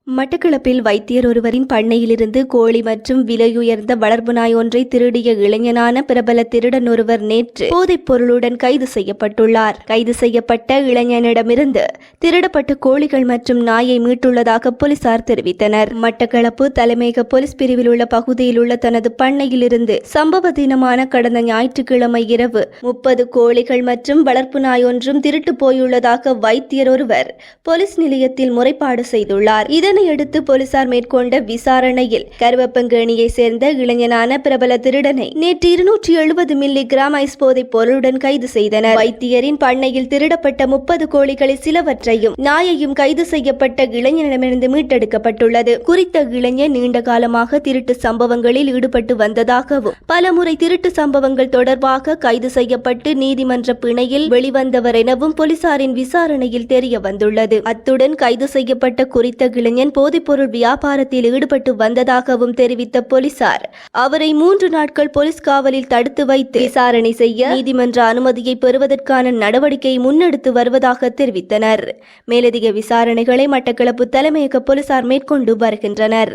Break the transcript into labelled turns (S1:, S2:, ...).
S1: மட்டக்களப்பில் வைத்தியர் ஒருவரின் பண்ணையிலிருந்து கோழி மற்றும் விலையுயர்ந்த வளர்ப்பு நாய் ஒன்றை திருடிய இளைஞனான பிரபல திருடன் ஒருவர் நேற்று போதைப் பொருளுடன் கைது செய்யப்பட்டுள்ளார். கைது செய்யப்பட்ட இளைஞனிடமிருந்து திருடப்பட்ட கோழிகள் மற்றும் நாயை மீட்டுள்ளதாக போலீசார் தெரிவித்தனர். மட்டக்களப்பு தலைமையக போலீஸ் பிரிவில் உள்ள பகுதியில் உள்ள தனது பண்ணையிலிருந்து சம்பவ தினமான கடந்த ஞாயிற்றுக்கிழமை இரவு 30 கோழிகள் மற்றும் வளர்ப்பு நாய் ஒன்றும் திருட்டு போயுள்ளதாக வைத்தியர் ஒருவர் போலீஸ் நிலையத்தில் முறைப்பாடு செய்துள்ளார். இதனையடுத்து போலீசார் மேற்கொண்ட விசாரணையில் கருவப்பங்கேணியை சேர்ந்த இளைஞனான பிரபல திருடனை நேற்று 270 மில்லி கிராம் ஐஸ் போதைப் பொருளுடன் கைது செய்தனர். வைத்தியரின் பண்ணையில் திருடப்பட்ட 30 கோழிகளில் சிலவற்றையும் நாயையும் கைது செய்யப்பட்ட இளைஞனிடமிருந்து மீட்டெடுக்கப்பட்டுள்ளது. குறித்த இளைஞன் நீண்ட காலமாக திருட்டு சம்பவங்களில் ஈடுபட்டு வந்ததாகவும் பலமுறை திருட்டு சம்பவங்கள் தொடர்பாக கைது செய்யப்பட்டு நீதிமன்ற பிணையில் வெளிவந்தவர் எனவும் போலீசாரின் விசாரணையில் தெரிய வந்துள்ளது. அத்துடன் கைது செய்யப்பட்ட குறித்த இளைஞன் போதைப்பொருள் வியாபாரத்தில் ஈடுபட்டு வந்ததாகவும் தெரிவித்த போலீசார் அவரை 3 நாட்கள் போலீஸ் காவலில் தடுத்து வைத்து விசாரணை செய்ய நீதிமன்ற அனுமதியை பெறுவதற்கான நடவடிக்கையை முன்னெடுத்து வருவதாக தெரிவித்தனர். மேலதிக விசாரணைகளை மட்டக்களப்பு தலைமையக போலீசார் மேற்கொண்டு வருகின்றனர்.